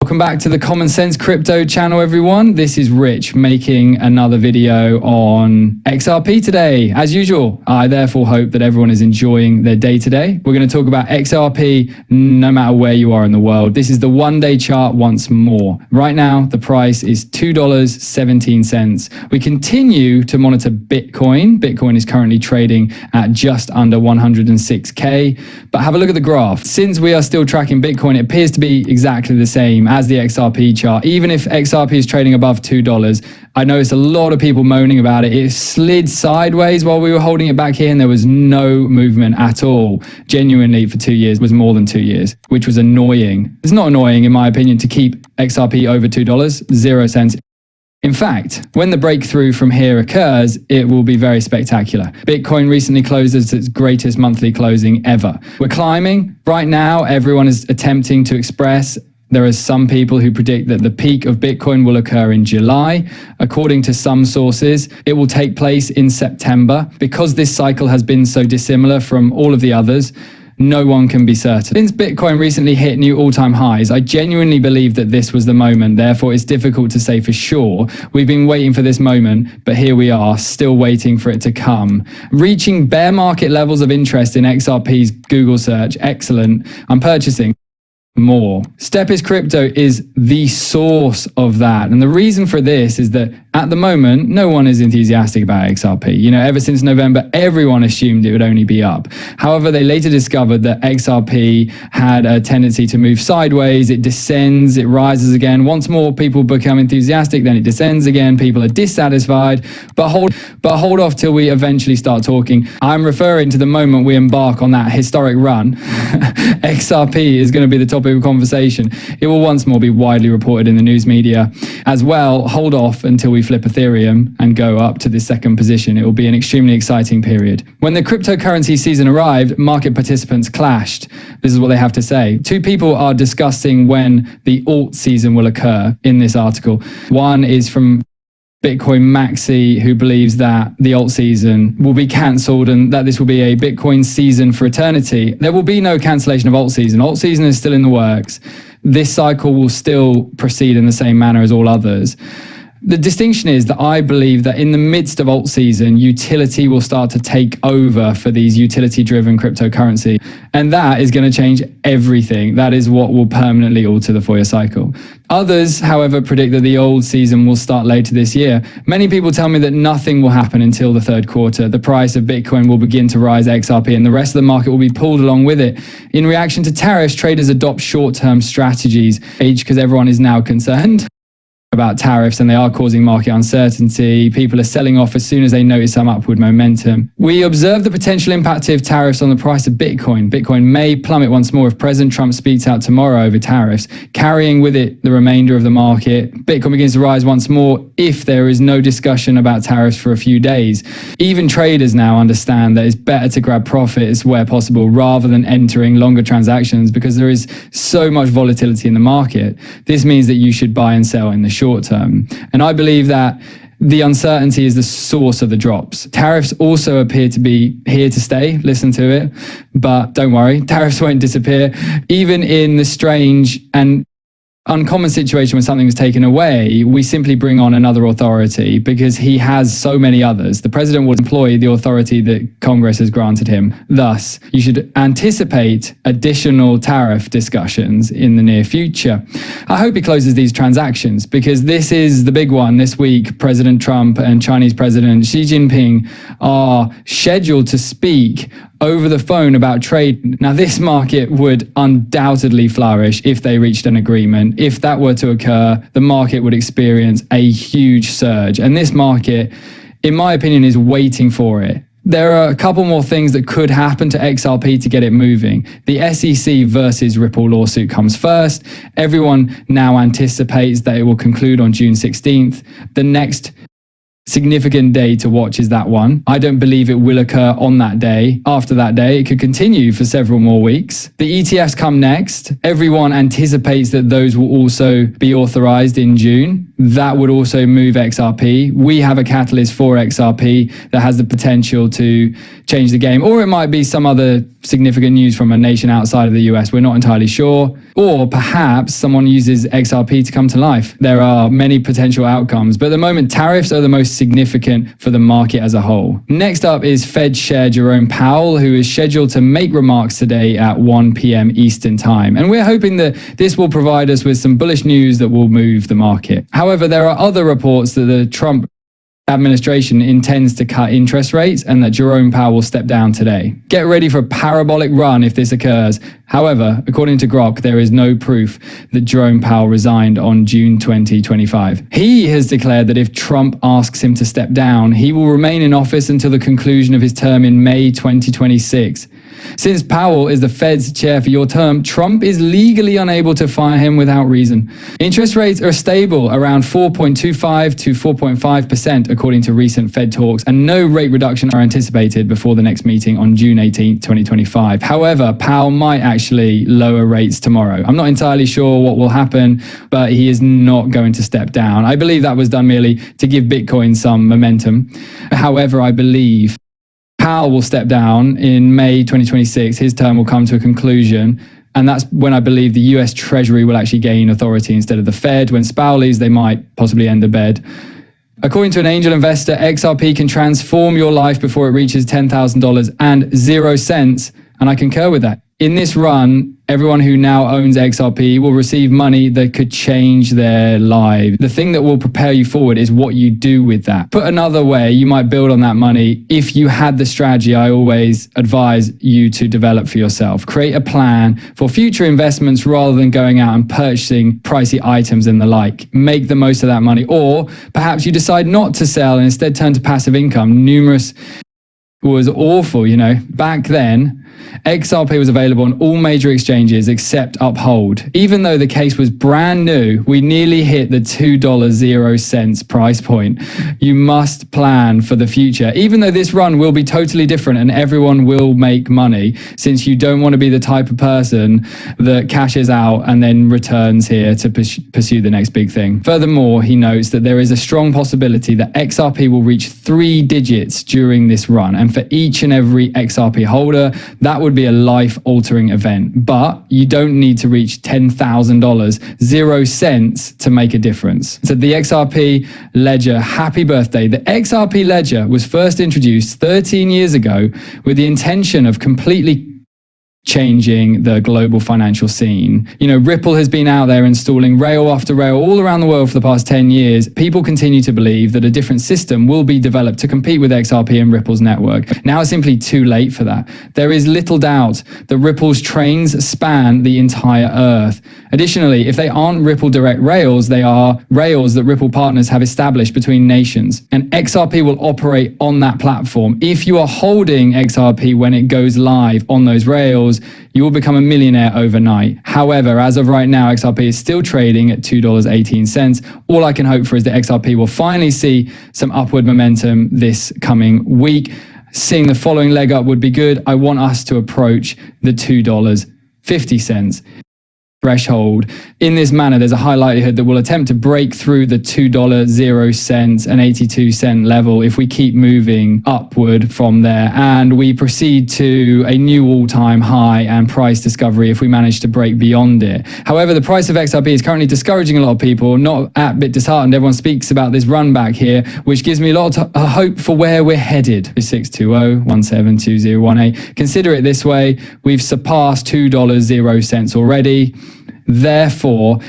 Welcome back to the Common Sense Crypto channel, everyone. This is Rich making another video on XRP today. As usual, I therefore hope that everyone is enjoying their day today. We're going to talk about XRP no matter where you are in the world. This is the one-day chart once more. Right now, the price is $2.17. We continue to monitor Bitcoin. Bitcoin is currently trading at just under 106K. But have a look at the graph. Since we are still tracking Bitcoin, it appears to be exactly the same as the XRP chart. Even if XRP is trading above $2, I noticed a lot of people moaning about it. It slid sideways while we were holding it back here, and there was no movement at all. Genuinely, for 2 years, was more than 2 years, which was annoying. It's not annoying, in my opinion, to keep XRP over $2, 0 cents. In fact, when the breakthrough from here occurs, it will be very spectacular. Bitcoin recently closed at its greatest monthly closing ever. We're climbing. Right now, everyone is attempting to express. There are some people who predict that the peak of Bitcoin will occur in July. According to some sources, it will take place in September. Because this cycle has been so dissimilar from all of the others, no one can be certain. Since Bitcoin recently hit new all-time highs, I genuinely believe that this was the moment. Therefore, it's difficult to say for sure. We've been waiting for this moment, but here we are, still waiting for it to come. Reaching bear market levels of interest in XRP's Google search. Excellent. I'm purchasing more. Stepis Crypto is the source of that. And the reason for this is that at the moment, no one is enthusiastic about XRP. You know, ever since November, everyone assumed it would only be up. However, they later discovered that XRP had a tendency to move sideways. It descends, it rises again. Once more people become enthusiastic, then it descends again. People are dissatisfied, but hold off till we eventually start talking. I'm referring to the moment we embark on that historic run. XRP is going to be the topic of conversation. It will once more be widely reported in the news media. As well, hold off until we flip Ethereum and go up to the second position. It will be an extremely exciting period. When the cryptocurrency season arrived, market participants clashed. This is what they have to say. Two people are discussing when the alt season will occur in this article. One is from Bitcoin Maxi, who believes that the alt season will be cancelled and that this will be a Bitcoin season for eternity. There will be no cancellation of alt season. Alt season is still in the works. This cycle will still proceed in the same manner as all others. The distinction is that I believe that in the midst of alt season, utility will start to take over for these utility-driven cryptocurrency. And that is going to change everything. That is what will permanently alter the four-year cycle. Others, however, predict that the old season will start later this year. Many people tell me that nothing will happen until the third quarter. The price of Bitcoin will begin to rise XRP and the rest of the market will be pulled along with it. In reaction to tariffs, traders adopt short-term strategies, because everyone is now concerned about tariffs and they are causing market uncertainty. People are selling off as soon as they notice some upward momentum. We observe the potential impact of tariffs on the price of Bitcoin. Bitcoin may plummet once more if President Trump speaks out tomorrow over tariffs, carrying with it the remainder of the market. Bitcoin begins to rise once more if there is no discussion about tariffs for a few days. Even traders now understand that it's better to grab profits where possible rather than entering longer transactions because there is so much volatility in the market. This means that you should buy and sell in the short term. And I believe that the uncertainty is the source of the drops. Tariffs also appear to be here to stay. Listen to it. But don't worry, tariffs won't disappear. Even in the strange and uncommon situation when something is taken away, we simply bring on another authority because he has so many others. The president will employ the authority that Congress has granted him. Thus, you should anticipate additional tariff discussions in the near future. I hope he closes these transactions because this is the big one. This week, President Trump and Chinese President Xi Jinping are scheduled to speak over the phone about trade. Now, this market would undoubtedly flourish if they reached an agreement. If that were to occur, the market would experience a huge surge. And this market, in my opinion, is waiting for it. There are a couple more things that could happen to XRP to get it moving. The SEC versus Ripple lawsuit comes first. Everyone now anticipates that it will conclude on June 16th. The next significant day to watch is that one. I don't believe it will occur on that day. After that day, it could continue for several more weeks. The ETFs come next. Everyone anticipates that those will also be authorized in June. That would also move XRP. We have a catalyst for XRP that has the potential to change the game, or it might be some other significant news from a nation outside of the US. We're not entirely sure. Or perhaps someone uses XRP to come to life. There are many potential outcomes, but at the moment, tariffs are the most significant for the market as a whole. Next up is Fed Chair Jerome Powell, who is scheduled to make remarks today at 1 p.m. Eastern Time. And we're hoping that this will provide us with some bullish news that will move the market. However, there are other reports that the Trump administration intends to cut interest rates and that Jerome Powell will step down today. Get ready for a parabolic run if this occurs. However, according to Grok, there is no proof that Jerome Powell resigned on June 2025. He has declared that if Trump asks him to step down, he will remain in office until the conclusion of his term in May 2026. Since Powell is the Fed's chair for your term, Trump is legally unable to fire him without reason. Interest rates are stable around 4.25 to 4.5% according to recent Fed talks, and no rate reductions are anticipated before the next meeting on June 18, 2025. However, Powell might actually lower rates tomorrow. I'm not entirely sure what will happen, but he is not going to step down. I believe that was done merely to give Bitcoin some momentum. However, I believe Powell will step down in May 2026. His term will come to a conclusion. And that's when I believe the US Treasury will actually gain authority instead of the Fed. When Powell leaves, they might possibly end the bed. According to an angel investor, XRP can transform your life before it reaches $10,000 and 0 cents. And I concur with that. In this run, everyone who now owns XRP will receive money that could change their lives. The thing that will propel you forward is what you do with that. Put another way, you might build on that money if you had the strategy I always advise you to develop for yourself. Create a plan for future investments rather than going out and purchasing pricey items and the like. Make the most of that money. Or perhaps you decide not to sell and instead turn to passive income. Numerous was awful, back then. XRP was available on all major exchanges except Uphold. Even though the case was brand new, we nearly hit the $2.00 price point. You must plan for the future, even though this run will be totally different and everyone will make money, since you don't want to be the type of person that cashes out and then returns here to pursue the next big thing. Furthermore, he notes that there is a strong possibility that XRP will reach 3 digits during this run, and for each and every XRP holder, that would be a life-altering event. But you don't need to reach $10,000, 0 cents, to make a difference. So the XRP ledger, happy birthday. The XRP ledger was first introduced 13 years ago with the intention of completely changing the global financial scene. Ripple has been out there installing rail after rail all around the world for the past 10 years. People continue to believe that a different system will be developed to compete with XRP and Ripple's network. Now it's simply too late for that. There is little doubt that Ripple's trains span the entire Earth. Additionally, if they aren't Ripple direct rails, they are rails that Ripple partners have established between nations. And XRP will operate on that platform. If you are holding XRP when it goes live on those rails, you will become a millionaire overnight. However, as of right now, XRP is still trading at $2.18. All I can hope for is that XRP will finally see some upward momentum this coming week. Seeing the following leg up would be good. I want us to approach the $2.50 threshold. In this manner, there's a high likelihood that we'll attempt to break through the $2.00 and 82-cent level if we keep moving upward from there, and we proceed to a new all-time high and price discovery if we manage to break beyond it. However, the price of XRP is currently discouraging a lot of people, not a bit disheartened. Everyone speaks about this run back here, which gives me a lot of hope for where we're headed. 620-172018. Consider it this way: we've surpassed $2.00 already. Therefore,